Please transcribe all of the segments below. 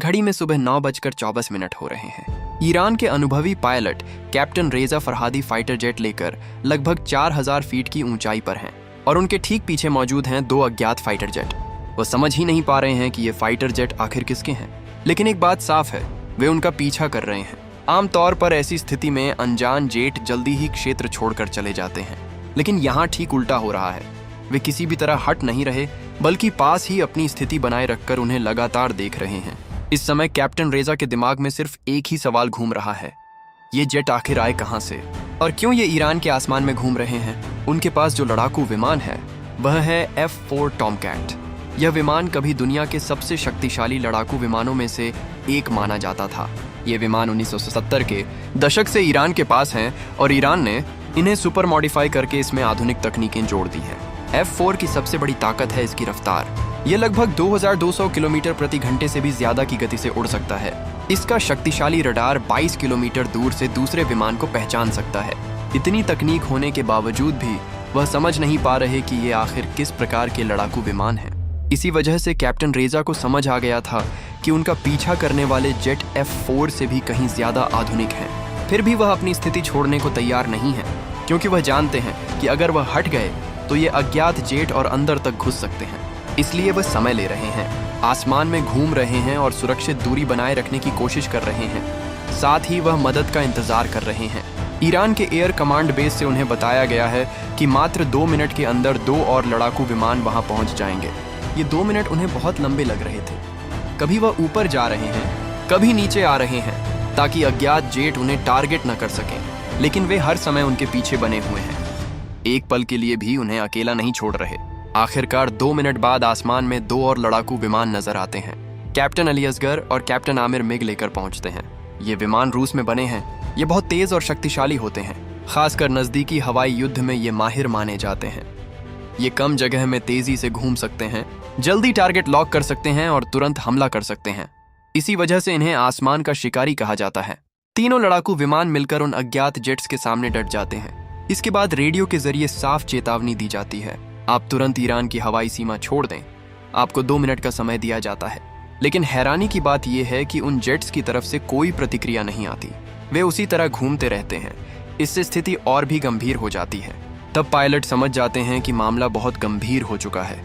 घड़ी में सुबह 9:24 हो रहे हैं। ईरान के अनुभवी पायलट कैप्टन रेजा फरहादी फाइटर जेट लेकर लगभग 4000 फीट की ऊंचाई पर हैं और उनके ठीक पीछे मौजूद हैं 2 अज्ञात फाइटर जेट। वो समझ ही नहीं पा रहे हैं कि ये फाइटर जेट आखिर किसके हैं, लेकिन एक बात साफ है, वे उनका पीछा कर रहे हैं। आमतौर पर ऐसी स्थिति में अनजान जेट जल्दी ही क्षेत्र छोड़कर चले जाते हैं, लेकिन यहाँ ठीक उल्टा हो रहा है। वे किसी भी तरह हट नहीं रहे, बल्कि पास ही अपनी स्थिति बनाए रखकर उन्हें लगातार देख रहे हैं। इस समय कैप्टन रेजा के दिमाग में सिर्फ एक ही सवाल घूम रहा है, ये जेट आखिर आए कहां से और क्यों ये ईरान के आसमान में घूम रहे हैं। उनके पास जो लड़ाकू विमान है वह है F4 टॉमकैट। यह विमान कभी दुनिया के सबसे शक्तिशाली लड़ाकू विमानों में से एक माना जाता था। ये विमान 1970 के दशक से ईरान के पास हैं और ईरान ने इन्हें सुपर मॉडिफाई करके इसमें आधुनिक तकनीकें जोड़ दी हैं। F4 की सबसे बड़ी ताकत है इसकी रफ्तार। यह लगभग 2200 किलोमीटर प्रति घंटे से भी ज्यादा की गति से उड़ सकता है। इसका शक्तिशाली रडार 22 किलोमीटर दूर से दूसरे विमान को पहचान सकता है। इतनी तकनीक होने के बावजूद भी वह समझ नहीं पा रहे कि ये आखिर किस प्रकार के लड़ाकू विमान हैं। इसी वजह से कैप्टन रेजा को समझ आ गया था कि उनका पीछा करने वाले जेट F4 से भी कहीं ज्यादा आधुनिक हैं। फिर भी वह अपनी स्थिति छोड़ने को तैयार नहीं है, क्योंकि वह जानते हैं कि अगर वह हट गए तो ये अज्ञात जेट और अंदर तक घुस सकते हैं। इसलिए वह समय ले रहे हैं, आसमान में घूम रहे हैं और सुरक्षित दूरी बनाए रखने की कोशिश कर रहे हैं। साथ ही वह मदद का इंतजार कर रहे हैं। ईरान के एयर कमांड बेस से उन्हें बताया गया है कि मात्र 2 मिनट के अंदर 2 और लड़ाकू विमान वहां पहुंच जाएंगे। ये 2 मिनट उन्हें बहुत लंबे लग रहे थे। कभी वह ऊपर जा रहे हैं, कभी नीचे आ रहे हैं, ताकि अज्ञात जेट उन्हें टारगेट न कर सकें, लेकिन वे हर समय उनके पीछे बने हुए हैं। एक पल के लिए भी उन्हें अकेला नहीं छोड़ रहे। आखिरकार 2 मिनट बाद आसमान में 2 और लड़ाकू विमान नजर आते हैं। कैप्टन अली असगर और कैप्टन आमिर मिग लेकर पहुंचते हैं। ये विमान रूस में बने हैं। ये बहुत तेज और शक्तिशाली होते हैं, खासकर नजदीकी हवाई युद्ध में ये माहिर माने जाते हैं। ये कम जगह में तेजी से घूम सकते हैं, जल्दी टारगेट लॉक कर सकते हैं और तुरंत हमला कर सकते हैं। इसी वजह से इन्हें आसमान का शिकारी कहा जाता है। तीनों लड़ाकू विमान मिलकर उन अज्ञात जेट्स के सामने डट जाते हैं। इसके बाद रेडियो के जरिए साफ चेतावनी दी जाती है, आप तुरंत ईरान की हवाई सीमा छोड़ दें। आपको 2 मिनट का समय दिया जाता है। लेकिन हैरानी की बात यह है कि उन जेट्स की तरफ से कोई प्रतिक्रिया नहीं आती। वे उसी तरह घूमते रहते हैं। इससे स्थिति और भी गंभीर हो जाती है। तब पायलट समझ जाते हैं कि मामला बहुत गंभीर हो चुका है।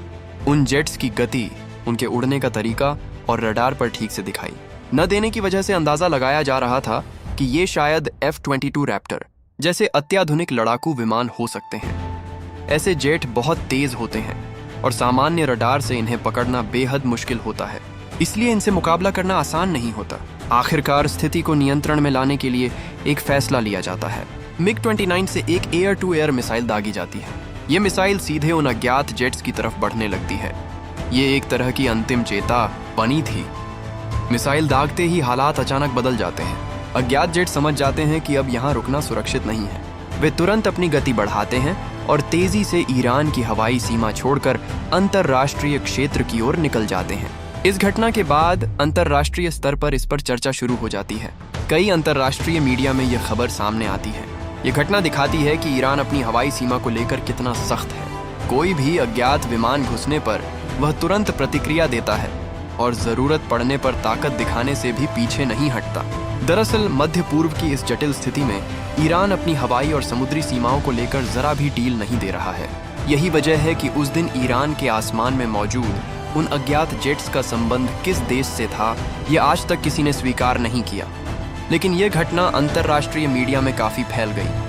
उन जेट्स की गति, उनके उड़ने का तरीका और रडार पर ठीक से दिखाई न देने की वजह से अंदाजा लगाया जा रहा था कि ये शायद F-22 रैप्टर जैसे अत्याधुनिक लड़ाकू विमान हो सकते हैं। ऐसे जेट बहुत तेज होते हैं और सामान्य रडार से इन्हें पकड़ना बेहद मुश्किल होता है, इसलिए इनसे मुकाबला करना आसान नहीं होता। आखिरकार स्थिति को नियंत्रण में लाने के लिए एक फैसला लिया जाता है। MiG-29 से एक एयर टू एयर मिसाइल दागी जाती है। ये मिसाइल सीधे उन अज्ञात जेट्स की तरफ बढ़ने लगती है। ये एक तरह की अंतिम चेता बनी थी। मिसाइल दागते ही हालात अचानक बदल जाते हैं। अज्ञात जेट समझ जाते हैं कि अब यहाँ रुकना सुरक्षित नहीं है। वे तुरंत अपनी गति बढ़ाते हैं और तेजी से ईरान की हवाई सीमा छोड़कर अंतरराष्ट्रीय क्षेत्र की ओर निकल जाते हैं। इस घटना के बाद अंतरराष्ट्रीय स्तर पर इस पर चर्चा शुरू हो जाती है। कई अंतरराष्ट्रीय मीडिया में यह खबर सामने आती है। ये घटना दिखाती है कि ईरान अपनी हवाई सीमा को लेकर कितना सख्त है। कोई भी अज्ञात विमान घुसने पर वह तुरंत प्रतिक्रिया देता है और जरूरत पड़ने पर ताकत दिखाने से भी पीछे नहीं हटता। दरअसल मध्य पूर्व की इस जटिल स्थिति में ईरान अपनी हवाई और समुद्री सीमाओं को लेकर जरा भी ढील नहीं दे रहा है। यही वजह है कि उस दिन ईरान के आसमान में मौजूद उन अज्ञात जेट्स का संबंध किस देश से था, यह आज तक किसी ने स्वीकार नहीं किया। लेकिन यह घटना अंतरराष्ट्रीय मीडिया में काफी फैल गई।